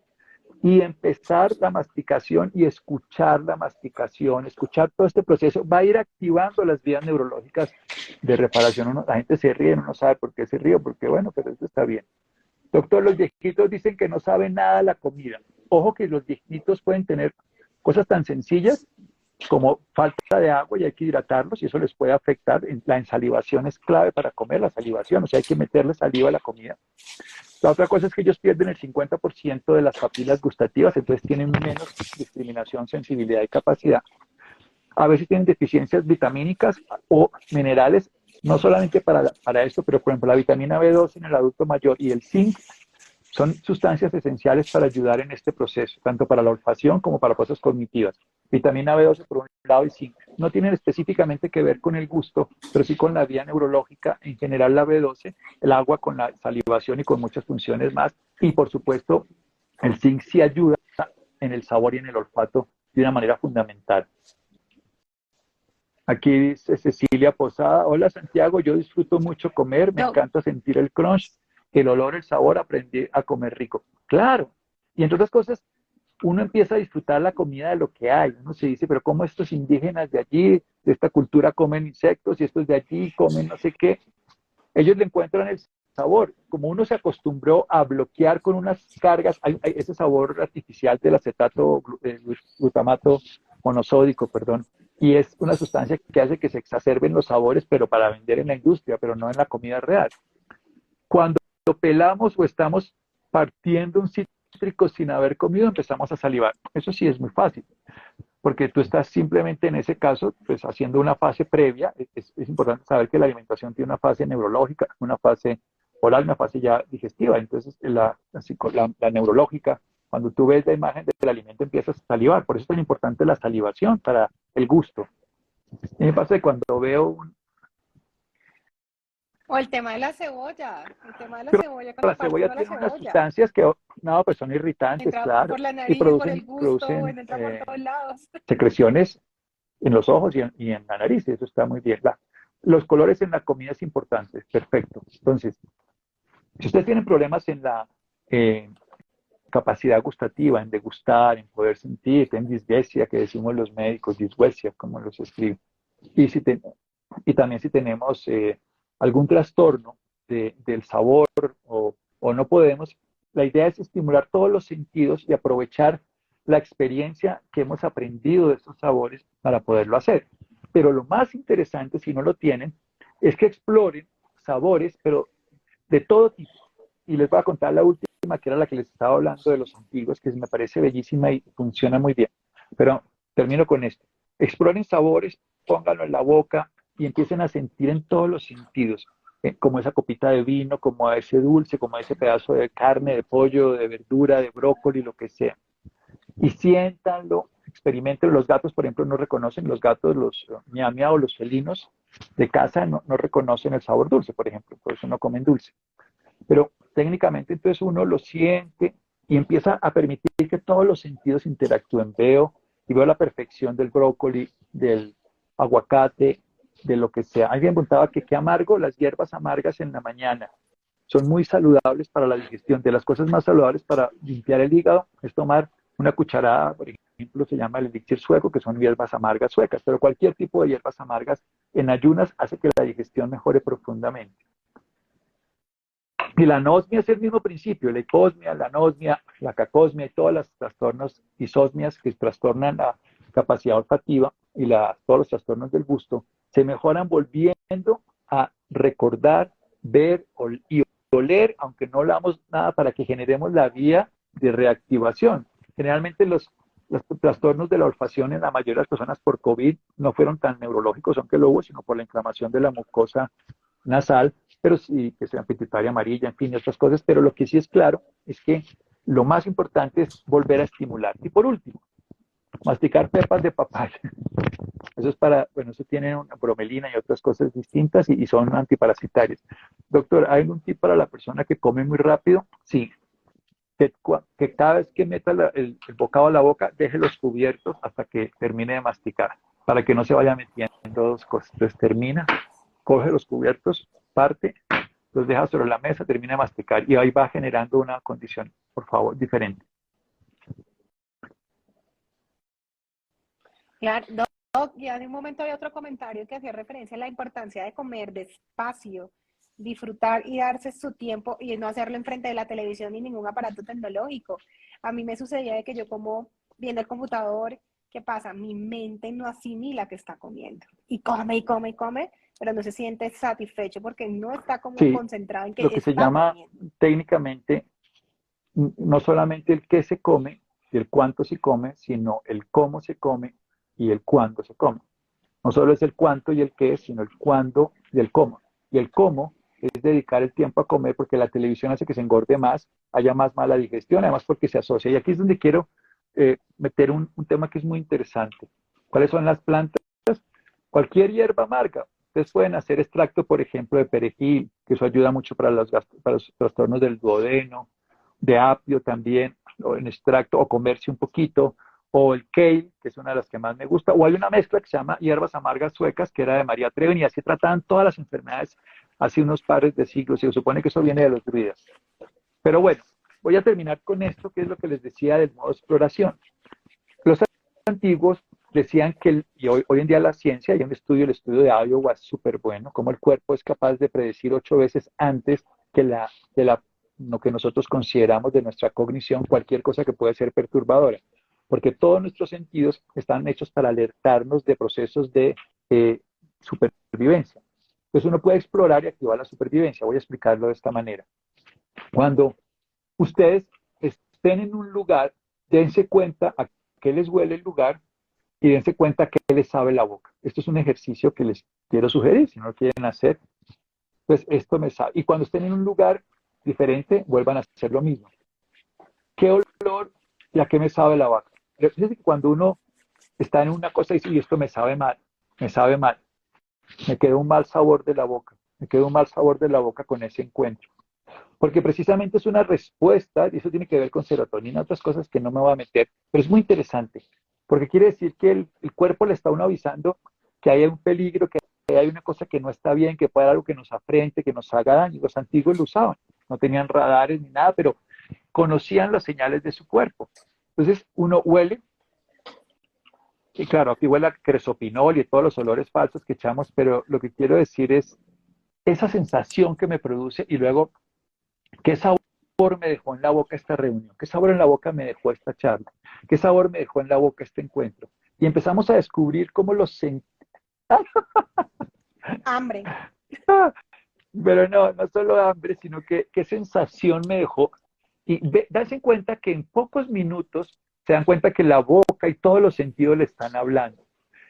y empezar la masticación y escuchar la masticación, escuchar todo este proceso, va a ir activando las vías neurológicas de reparación. La gente se ríe, uno no sabe por qué se ríe, porque bueno, pero esto está bien. Doctor, los viejitos dicen que no saben nada la comida. Ojo que los viejitos pueden tener cosas tan sencillas como falta de agua y hay que hidratarlos y eso les puede afectar. La ensalivación es clave para comer, la salivación, o sea, hay que meterle saliva a la comida. La otra cosa es que ellos pierden el 50% de las papilas gustativas, entonces tienen menos discriminación, sensibilidad y capacidad. A veces tienen deficiencias vitamínicas o minerales, no solamente para esto, pero por ejemplo la vitamina B2 en el adulto mayor y el zinc son sustancias esenciales para ayudar en este proceso, tanto para la olfacción como para cosas cognitivas. Vitamina B12 por un lado y zinc. No tienen específicamente que ver con el gusto, pero sí con la vía neurológica, en general la B12, el agua con la salivación y con muchas funciones más. Y por supuesto, el zinc sí ayuda en el sabor y en el olfato de una manera fundamental. Aquí dice Cecilia Posada, hola Santiago, yo disfruto mucho comer, me encanta sentir el crunch, el olor, el sabor, aprendí a comer rico. Claro, y entre otras cosas, uno empieza a disfrutar la comida de lo que hay. Uno se dice, pero ¿cómo estos indígenas de allí, de esta cultura, comen insectos y estos de allí comen no sé qué? Ellos le encuentran el sabor. Como uno se acostumbró a bloquear con unas cargas, hay ese sabor artificial del acetato, glutamato monosódico, perdón, y es una sustancia que hace que se exacerben los sabores, pero para vender en la industria, pero no en la comida real. Cuando pelamos o estamos partiendo un cítrico sin haber comido, empezamos a salivar. Eso sí es muy fácil, porque tú estás simplemente en ese caso, pues haciendo una fase previa. Es importante saber que la alimentación tiene una fase neurológica, una fase oral, una fase ya digestiva. Entonces, la neurológica, cuando tú ves la imagen del alimento, empiezas a salivar. Por eso es tan importante la salivación para el gusto. Y me pasa que cuando veo O el tema de la cebolla, la cebolla tiene unas sustancias que no, pues son irritantes, entra claro, por la nariz, y por el gusto, bueno, entra por todos lados. secreciones en los ojos y en la nariz, y eso está muy bien. Los colores en la comida es importante, perfecto. Entonces, si ustedes tienen problemas en la capacidad gustativa, en degustar, en poder sentir, en disgresia, que decimos los médicos, disgresia, como los escriben, y también si tenemos algún trastorno del sabor o no podemos, la idea es estimular todos los sentidos y aprovechar la experiencia que hemos aprendido de estos sabores para poderlo hacer. Pero lo más interesante, si no lo tienen, es que exploren sabores, pero de todo tipo. Y les voy a contar la última, que era la que les estaba hablando de los antiguos, que me parece bellísima y funciona muy bien. Pero termino con esto. Exploren sabores, pónganlo en la boca y empiecen a sentir en todos los sentidos. como esa copita de vino, como a ese dulce, como a ese pedazo de carne, de pollo, de verdura, de brócoli, lo que sea. Y siéntanlo, experimenten. Los gatos, por ejemplo, no reconocen, los gatos, los miau miau, los felinos de casa no reconocen el sabor dulce, por ejemplo, por eso no comen dulce. Pero técnicamente entonces uno lo siente y empieza a permitir que todos los sentidos interactúen. Veo y veo la perfección del brócoli, del aguacate, de lo que sea. Alguien preguntaba que qué amargo, las hierbas amargas en la mañana son muy saludables para la digestión. De las cosas más saludables para limpiar el hígado es tomar una cucharada, por ejemplo, se llama el elixir sueco, que son hierbas amargas suecas, pero cualquier tipo de hierbas amargas en ayunas hace que la digestión mejore profundamente. Y la anosmia es el mismo principio, la hiposmia, la anosmia, la cacosmia y todos los trastornos isosmias que trastornan la capacidad olfativa y todos los trastornos del gusto, se mejoran volviendo a recordar, ver y oler, aunque no hablamos nada para que generemos la vía de reactivación. Generalmente los trastornos de la olfacción en la mayoría de las personas por COVID no fueron tan neurológicos, aunque lo hubo, sino por la inflamación de la mucosa nasal, pero sí que sea pituitaria amarilla, en fin, otras cosas, pero lo que sí es claro es que lo más importante es volver a estimular. Y por último, masticar pepas de papaya. Eso es bueno, eso tiene una bromelina y otras cosas distintas y son antiparasitarias. Doctor, ¿hay algún tip para la persona que come muy rápido? Sí, que cada vez que meta el bocado a la boca, deje los cubiertos hasta que termine de masticar, para que no se vaya metiendo dos cosas. Entonces termina, coge los cubiertos, parte, los deja sobre la mesa, termina de masticar y ahí va generando una condición, por favor, diferente. Claro, y hace un momento había otro comentario que hacía referencia a la importancia de comer despacio, disfrutar y darse su tiempo y no hacerlo enfrente de la televisión ni ningún aparato tecnológico. A mí me sucedía de que yo como viendo el computador, ¿qué pasa? Mi mente no asimila que está comiendo y come y come y come, pero no se siente satisfecho porque no está como Sí, concentrado en que lo que se está llama comiendo. técnicamente no solamente el qué se come y el cuánto se come, sino el cómo se come y el cuándo se come. No solo es el cuánto y el qué, sino el cuándo y el cómo. Y el cómo es dedicar el tiempo a comer porque la televisión hace que se engorde más, haya más mala digestión, además porque se asocia. Y aquí es donde quiero meter un tema que es muy interesante. ¿Cuáles son las plantas? Cualquier hierba amarga. Ustedes pueden hacer extracto, por ejemplo, de perejil, que eso ayuda mucho para los trastornos del duodeno, de apio también, o en extracto, o comerse un poquito, o el kale, que es una de las que más me gusta, o hay una mezcla que se llama hierbas amargas suecas, que era de María Treven, y así trataban todas las enfermedades hace unos pares de siglos, y se supone que eso viene de los druidas. Pero bueno, voy a terminar con esto, que es lo que les decía del modo de exploración. Los antiguos decían que, y hoy en día la ciencia, hay un estudio, el estudio de Iowa es súper bueno, cómo el cuerpo es capaz de predecir 8 veces antes que lo que nosotros consideramos de nuestra cognición, cualquier cosa que puede ser perturbadora. Porque todos nuestros sentidos están hechos para alertarnos de procesos de supervivencia. Entonces uno puede explorar y activar la supervivencia. Voy a explicarlo de esta manera. Cuando ustedes estén en un lugar, dense cuenta a qué les huele el lugar y dense cuenta a qué les sabe la boca. Esto es un ejercicio que les quiero sugerir, si no lo quieren hacer, pues esto me sabe. Y cuando estén en un lugar diferente, vuelvan a hacer lo mismo. ¿Qué olor y a qué me sabe la boca? Fíjense que cuando uno está en una cosa y dice, y esto me sabe mal, me quedó un mal sabor de la boca, me quedó un mal sabor de la boca con ese encuentro. Porque precisamente es una respuesta, y eso tiene que ver con serotonina, otras cosas que no me voy a meter, pero es muy interesante, porque quiere decir que el cuerpo le está a uno avisando que hay un peligro, que hay una cosa que no está bien, que puede haber algo que nos afrente, que nos haga daño. Los antiguos lo usaban, no tenían radares ni nada, pero conocían las señales de su cuerpo. Entonces uno huele, y claro, aquí huele a cresopinol y todos los olores falsos que echamos, pero lo que quiero decir es esa sensación que me produce y luego ¿qué sabor me dejó en la boca esta reunión? ¿Qué sabor en la boca me dejó esta charla? ¿Qué sabor me dejó en la boca este encuentro? Y empezamos a descubrir cómo los Hambre. pero no solo hambre, sino que qué sensación me dejó. Y darse en cuenta que en pocos minutos se dan cuenta que la boca y todos los sentidos le están hablando.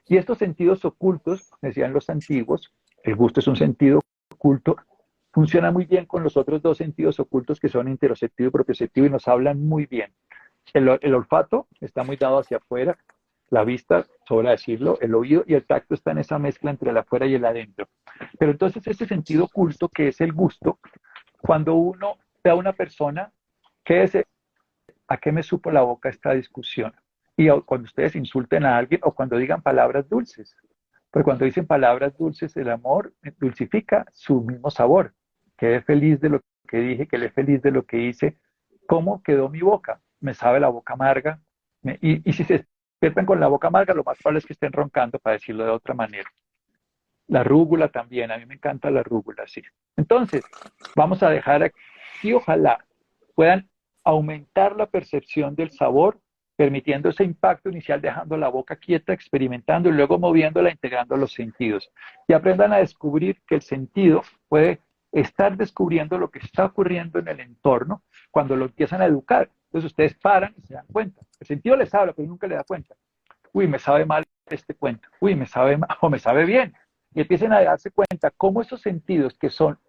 Y estos sentidos ocultos, decían los antiguos, el gusto es un sentido oculto, funciona muy bien con los otros dos sentidos ocultos que son interoceptivo y propioceptivo y nos hablan muy bien. El olfato está muy dado hacia afuera, la vista, sobra decirlo, el oído y el tacto está en esa mezcla entre el afuera y el adentro. Pero entonces este sentido oculto que es el gusto, cuando uno ve a una persona, ¿qué es? ¿A qué me supo la boca esta discusión? Y cuando ustedes insulten a alguien o cuando digan palabras dulces, porque cuando dicen palabras dulces, el amor dulcifica su mismo sabor. Quedé feliz de lo que dije, quedé feliz de lo que hice. ¿Cómo quedó mi boca? Me sabe la boca amarga. Y si se despiertan con la boca amarga, lo más probable es que estén roncando, para decirlo de otra manera. La rúgula también, a mí me encanta la rúgula, sí. Entonces, vamos a dejar aquí, ojalá puedan aumentar la percepción del sabor, permitiendo ese impacto inicial, dejando la boca quieta, experimentando y luego moviéndola, integrando los sentidos. Y aprendan a descubrir que el sentido puede estar descubriendo lo que está ocurriendo en el entorno cuando lo empiezan a educar. Entonces ustedes paran y se dan cuenta. El sentido les habla, pero nunca le da cuenta. Uy, me sabe mal este cuento. Uy, me sabe mal o me sabe bien. Y empiecen a darse cuenta cómo esos sentidos que son,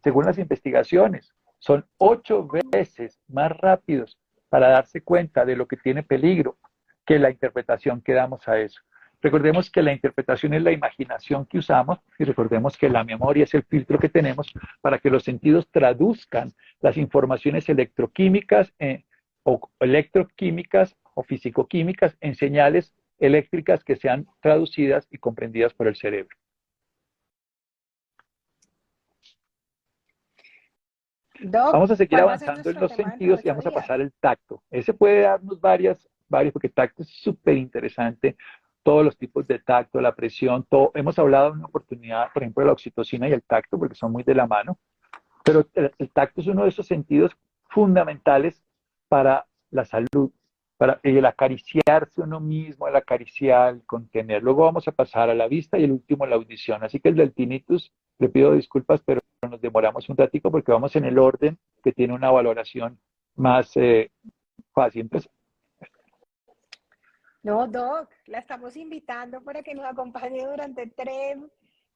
según las investigaciones, son 8 veces más rápidos para darse cuenta de lo que tiene peligro que la interpretación que damos a eso. Recordemos que la interpretación es la imaginación que usamos y recordemos que la memoria es el filtro que tenemos para que los sentidos traduzcan las informaciones electroquímicas o fisicoquímicas en señales eléctricas que sean traducidas y comprendidas por el cerebro. Doc, Vamos a seguir ¿cuál va a ser avanzando en nuestro los tema dentro de sentidos y 8 vamos a días? pasar al tacto. Ese puede darnos varios, porque tacto es súper interesante. Todos los tipos de tacto, la presión, todo. Hemos hablado en una oportunidad, por ejemplo, de la oxitocina y el tacto, porque son muy de la mano. Pero el tacto es uno de esos sentidos fundamentales para la salud, para el acariciarse uno mismo, el acariciar, el contener. Luego vamos a pasar a la vista y el último la audición. Así que el del tinnitus, le pido disculpas, pero nos demoramos un ratico porque vamos en el orden que tiene una valoración más fácil. Entonces, No, Doc, la estamos invitando para que nos acompañe durante 3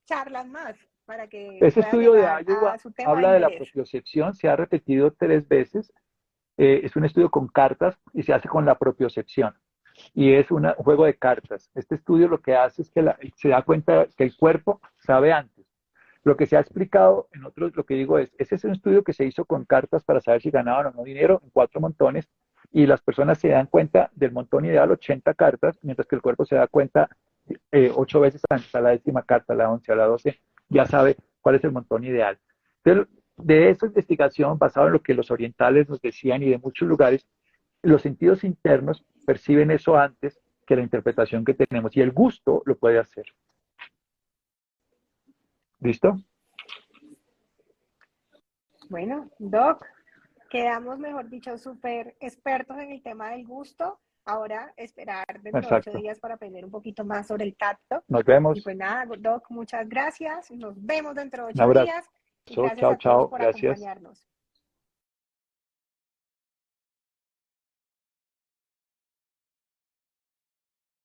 charlas más, para que ese pueda estudio de llegar a Iowa su tema de habla de la interés. propiocepción, se ha repetido 3 veces. Es un estudio con cartas y se hace con la propiocepción. Y es un juego de cartas. Este estudio lo que hace es que se da cuenta que el cuerpo sabe antes. Lo que se ha explicado en otros, lo que digo es, ese es un estudio que se hizo con cartas para saber si ganaban o no dinero en 4 montones y las personas se dan cuenta del montón ideal 80 cartas, mientras que el cuerpo se da cuenta 8 veces antes, a la 10ª carta, a la 11, a la 12, ya sabe cuál es el montón ideal. Entonces, de esa investigación, basado en lo que los orientales nos decían y de muchos lugares, los sentidos internos perciben eso antes que la interpretación que tenemos y el gusto lo puede hacer. ¿Listo? Bueno, Doc, quedamos, mejor dicho, súper expertos en el tema del gusto. Ahora esperar dentro de 8 Exacto. días para aprender un poquito más sobre el tacto. Nos Y vemos. pues nada, Doc, muchas gracias. Nos vemos dentro de Un 8 abrazo. días y gracias Chao, a todos chao. por Gracias. acompañarnos.